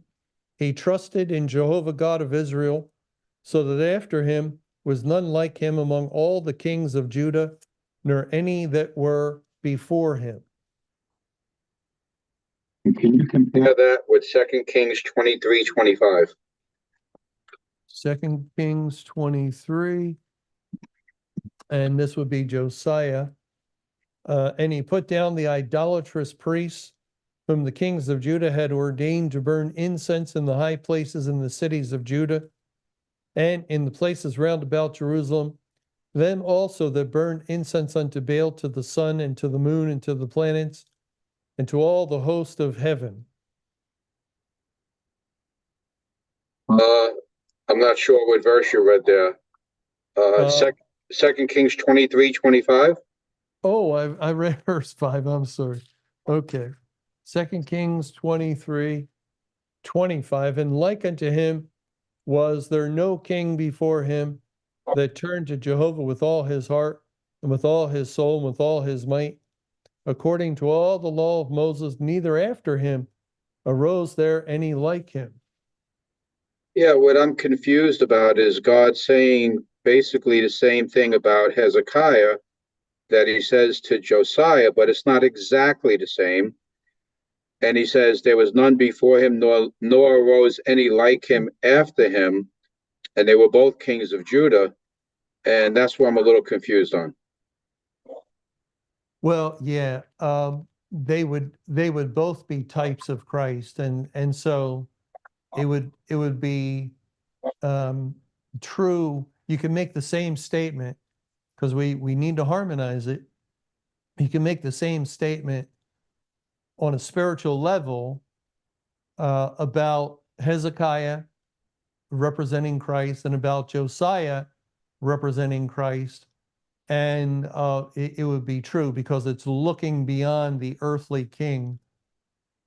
He trusted in Jehovah God of Israel, so that after him was none like him among all the kings of Judah, nor any that were before him. Can you compare that with 2 Kings 23:25? 2 Kings 23, and this would be Josiah. And he put down the idolatrous priests whom the kings of Judah had ordained to burn incense in the high places in the cities of Judah and in the places round about Jerusalem, them also that burn incense unto Baal, to the sun and to the moon and to the planets and to all the host of heaven. I'm not sure what verse you read there. Uh, 2 Kings 23:25. Oh, I read verse 5. I'm sorry. Okay. 2 Kings 23, 25. And like unto him was there no king before him that turned to Jehovah with all his heart and with all his soul and with all his might, according to all the law of Moses, neither after him arose there any like him. Yeah, what I'm confused about is God saying basically the same thing about Hezekiah that he says to Josiah, but it's not exactly the same. And he says there was none before him, nor arose any like him after him, and they were both kings of Judah, and that's what I'm a little confused on. Well, yeah, they would both be types of Christ, and so it would be true. You can make the same statement because we need to harmonize it. You can make the same statement on a spiritual level about Hezekiah representing Christ and about Josiah representing Christ. And it would be true because it's looking beyond the earthly king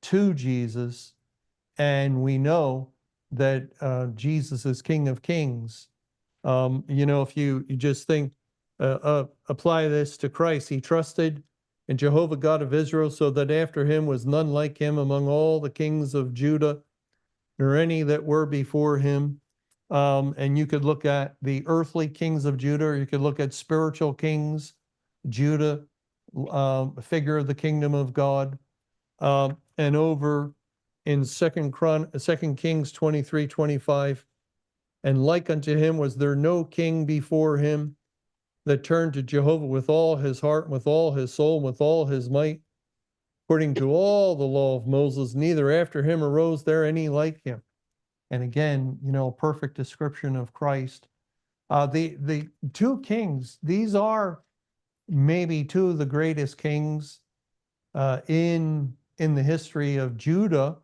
to Jesus. And we know that Jesus is King of Kings. If you just think, apply this to Christ, he trusted in Jehovah God of Israel, so that after him was none like him among all the kings of Judah, nor any that were before him. And you could look at the earthly kings of Judah, or you could look at spiritual kings, Judah, a figure of the kingdom of God. And over in 2 Kings 23:25, and like unto him was there no king before him that turned to Jehovah with all his heart, with all his soul, with all his might, according to all the law of Moses, neither after him arose there any like him. And again, perfect description of Christ. The two kings, these are maybe two of the greatest kings in in the history of Judah.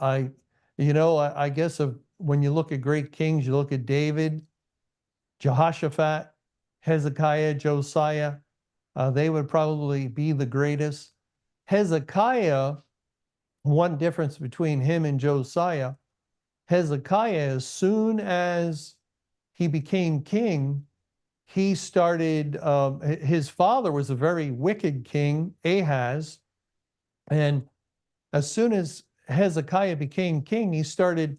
I guess when you look at great kings, you look at David, Jehoshaphat, Hezekiah, Josiah, they would probably be the greatest. Hezekiah, one difference between him and Josiah, Hezekiah, as soon as he became king, he started, his father was a very wicked king, Ahaz, and as soon as Hezekiah became king, he started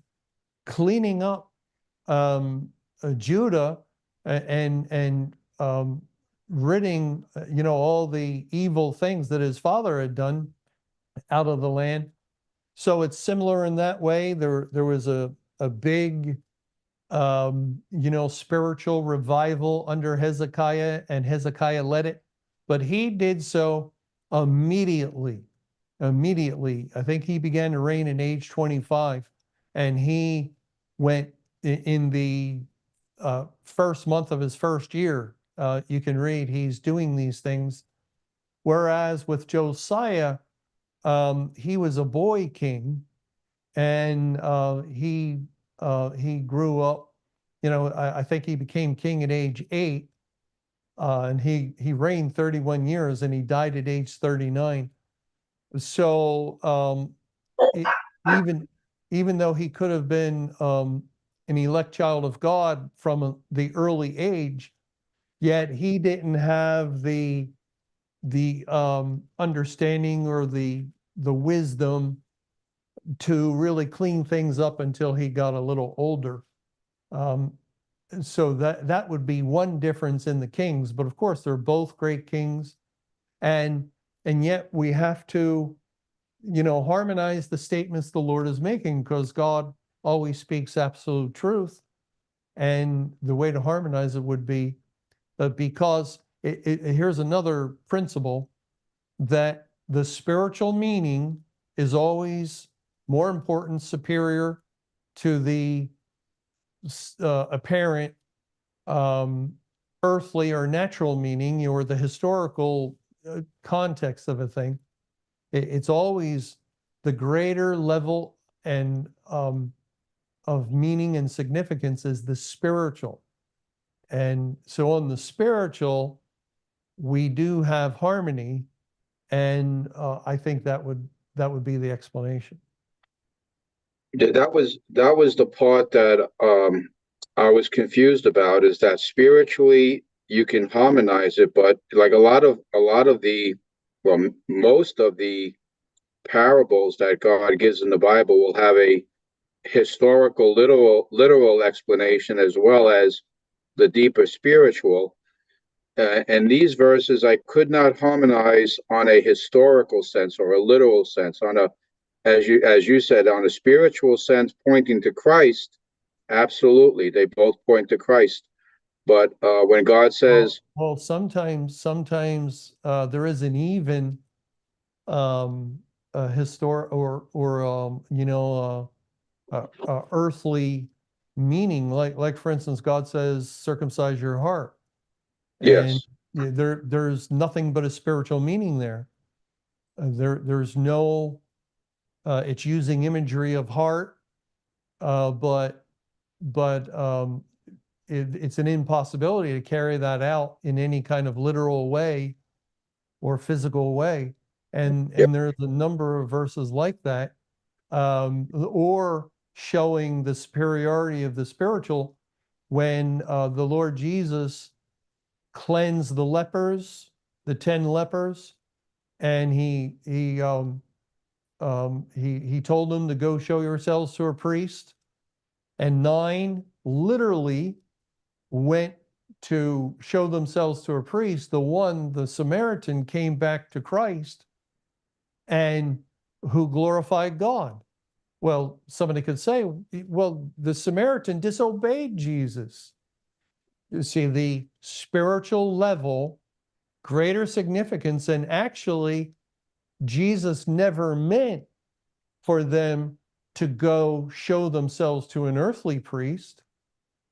cleaning up Judah and ridding, all the evil things that his father had done out of the land. So it's similar in that way. There was a big, spiritual revival under Hezekiah, and Hezekiah led it, but he did so immediately. I think he began to reign at age 25, and he went in the first month of his first year. You can read he's doing these things. Whereas with Josiah, he was a boy king, and he grew up. I think he became king at age 8, and he reigned 31 years, and he died at age 39. So even though he could have been an elect child of God from the early age, yet he didn't have the understanding or the wisdom to really clean things up until he got a little older. So that would be one difference in the kings. But of course, they're both great kings, and yet we have to, harmonize the statements the Lord is making, because God always speaks absolute truth. And the way to harmonize it would be because here's another principle, that the spiritual meaning is always more important, superior to the apparent earthly or natural meaning, or the historical context of a thing. It's always the greater level and of meaning and significance is the spiritual. And so on the spiritual, we do have harmony, and I think that would be the explanation. That was the part that I was confused about, is that spiritually you can harmonize it, but like a lot of the, well, most of the parables that God gives in the Bible will have a historical, literal explanation, as well as the deeper spiritual. And these verses I could not harmonize on a historical sense or a literal sense. On a, as you said, on a spiritual sense pointing to Christ, absolutely, they both point to Christ. But when God says, well, sometimes there is an even historic or earthly meaning, like for instance, God says, circumcise your heart. yes, And there's nothing but a spiritual meaning there. There's no, it's using imagery of heart, but it's an impossibility to carry that out in any kind of literal way or physical way. And there's a number of verses like that, or showing the superiority of the spiritual, when the Lord Jesus cleansed the lepers, the 10 lepers, and he told them to go show yourselves to a priest, and 9 literally went to show themselves to a priest. The Samaritan, came back to Christ, and who glorified God. Well, somebody could say, well, the Samaritan disobeyed Jesus. You see, the spiritual level, greater significance, and actually, Jesus never meant for them to go show themselves to an earthly priest.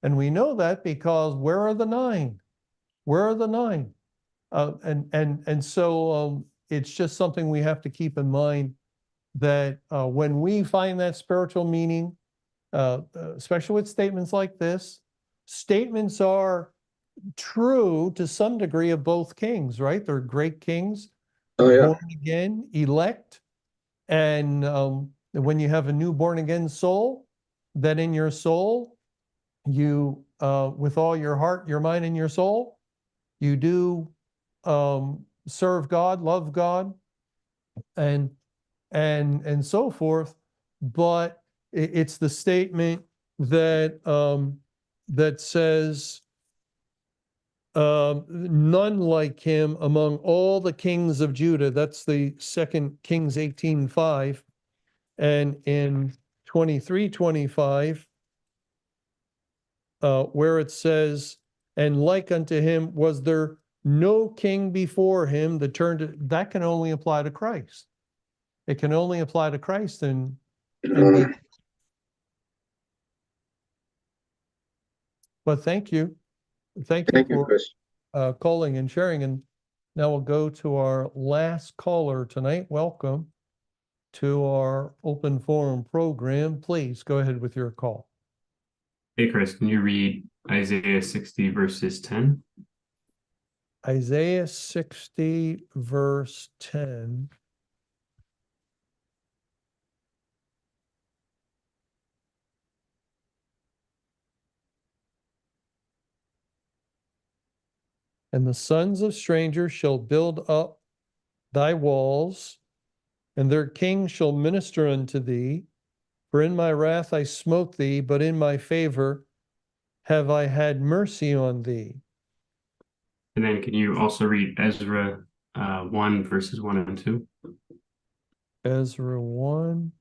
And we know that because where are the 9? Where are the 9? So it's just something we have to keep in mind, that when we find that spiritual meaning, especially with statements like this, statements are true to some degree of both kings, right? They're great kings, Oh, yeah. born again, elect. And when you have a new born again soul, that in your soul, you, with all your heart, your mind, and your soul, you do serve God, love God, and so forth. But it's the statement that that says, none like him among all the kings of Judah. That's the 2 Kings 18:5. And in 23:25, where it says, and like unto him was there no king before him that turned to, that can only apply to Christ. It can only apply to Christ and be. But thank you. Thank you Thank you, for Chris. calling and sharing. And now we'll go to our last caller tonight. Welcome to our open forum program. Please go ahead with your call. Hey, Chris, can you read Isaiah 60 verses 10? Isaiah 60 verse 10. And the sons of strangers shall build up thy walls, and their king shall minister unto thee. For in my wrath I smote thee, but in my favor have I had mercy on thee. And then can you also read Ezra 1 verses 1 and 2? Ezra 1.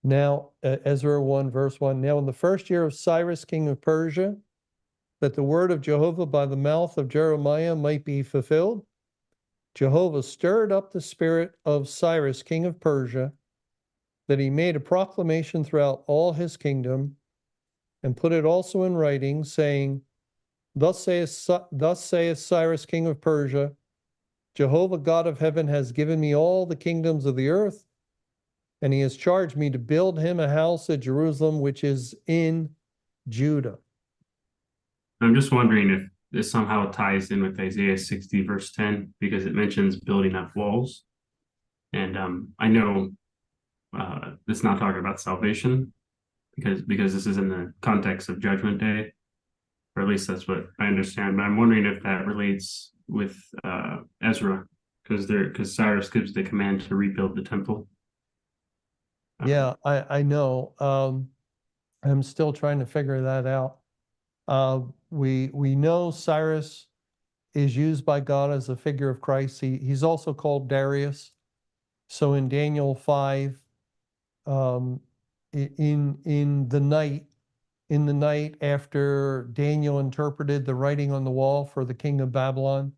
Now, Ezra 1 verse 1. Now in the first year of Cyrus, king of Persia, that the word of Jehovah by the mouth of Jeremiah might be fulfilled, Jehovah stirred up the spirit of Cyrus, king of Persia, that he made a proclamation throughout all his kingdom, and put it also in writing, saying, Thus saith Cyrus, king of Persia, Jehovah God of heaven has given me all the kingdoms of the earth, and he has charged me to build him a house at Jerusalem, which is in Judah. I'm just wondering if this somehow ties in with Isaiah 60 verse 10, because it mentions building up walls. And I know it's not talking about salvation, because this is in the context of Judgment Day, or at least that's what I understand. But I'm wondering if that relates with Ezra, because Cyrus gives the command to rebuild the temple. Yeah, I know. I'm still trying to figure that out. We know Cyrus is used by God as a figure of Christ. He's also called Darius. So in Daniel 5, in the night after Daniel interpreted the writing on the wall for the king of Babylon,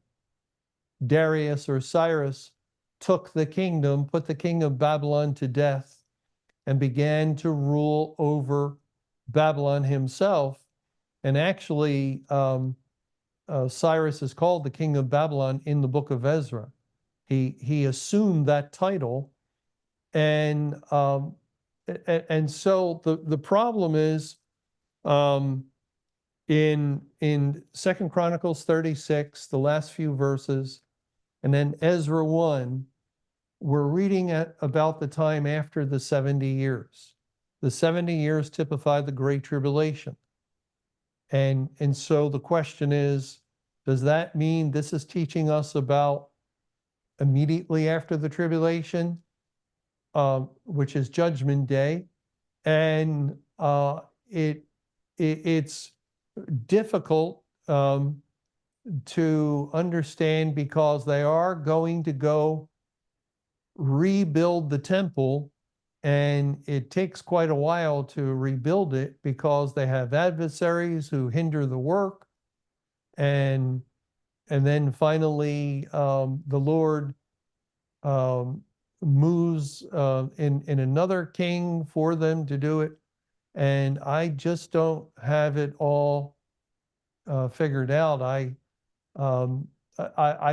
Darius or Cyrus took the kingdom, put the king of Babylon to death, and began to rule over Babylon himself. And actually, Cyrus is called the king of Babylon in the book of Ezra. He assumed that title, and so the problem is, in 2 Chronicles 36, the last few verses, and then Ezra 1, we're reading about the time after the 70 years. The 70 years typify the Great Tribulation. And so the question is, does that mean this is teaching us about immediately after the tribulation, which is Judgment Day? And it's difficult to understand, because they are going to go rebuild the temple, and it takes quite a while to rebuild it because they have adversaries who hinder the work. And then finally, the Lord moves in another king for them to do it. And I just don't have it all figured out, I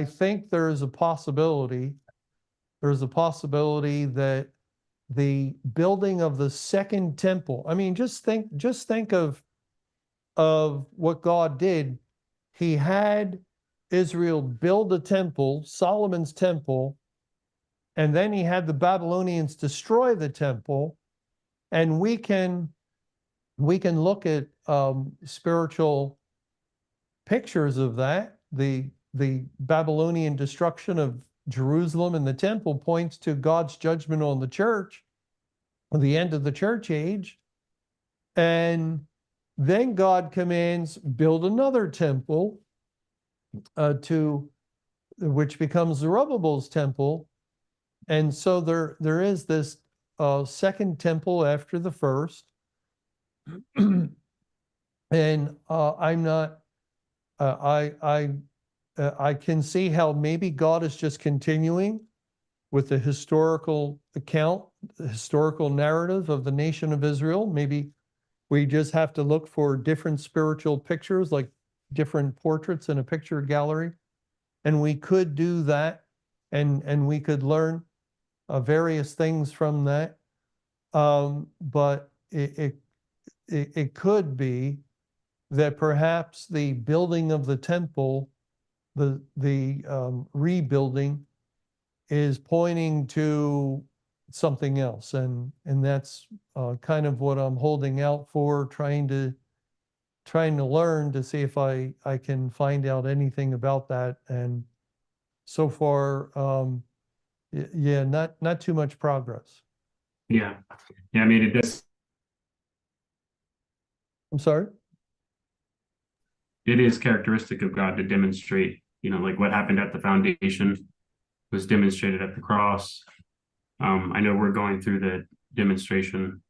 think there is a possibility. There's a possibility that the building of the second temple. I mean, just think of what God did. He had Israel build a temple, Solomon's temple, and then he had the Babylonians destroy the temple. And we can look at spiritual pictures of that. The Babylonian destruction of Jerusalem and the temple points to God's judgment on the church, the end of the church age. And then God commands, build another temple, which becomes Zerubbabel's temple. And so there is this second temple after the first. And I'm not, I can see how maybe God is just continuing with the historical account, the historical narrative of the nation of Israel. Maybe we just have to look for different spiritual pictures, like different portraits in a picture gallery. And we could do that, and we could learn various things from that. But it could be that perhaps the building of the temple, the rebuilding, is pointing to something else, and that's kind of what I'm holding out for, trying to learn to see if I can find out anything about that. And so far, yeah, not too much progress. Yeah. I mean, it does. I'm sorry? It is characteristic of God to demonstrate, like what happened at the foundation was demonstrated at the cross. I know we're going through the demonstration,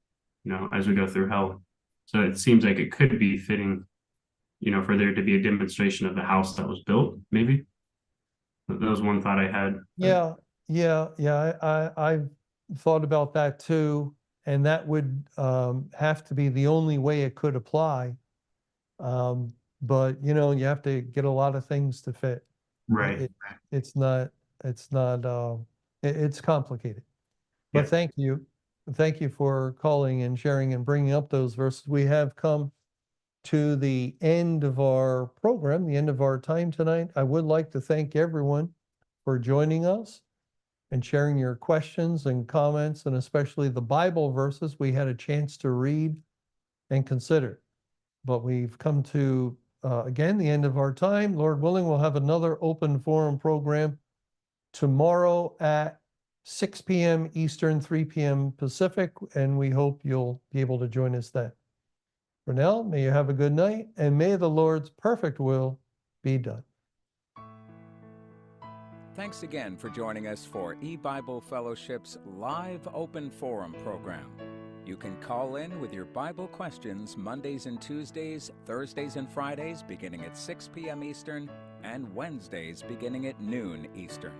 as we go through hell. So it seems like it could be fitting, for there to be a demonstration of the house that was built, maybe. That was one thought I had. Yeah. I've thought about that too, and that would have to be the only way it could apply. But you have to get a lot of things to fit. Right. It's complicated. But Yeah. thank you for calling and sharing and bringing up those verses. We have come to the end of our program, the end of our time tonight. I would like to thank everyone for joining us and sharing your questions and comments, and especially the Bible verses we had a chance to read and consider. But we've come to, again, the end of our time. Lord willing, we'll have another open forum program tomorrow at 6 p.m. Eastern, 3 p.m. Pacific, and we hope you'll be able to join us then. For now, may you have a good night, and may the Lord's perfect will be done. Thanks again for joining us for eBible Fellowship's live open forum program. You can call in with your Bible questions Mondays and Tuesdays, Thursdays and Fridays beginning at 6 p.m. Eastern, and Wednesdays beginning at noon Eastern.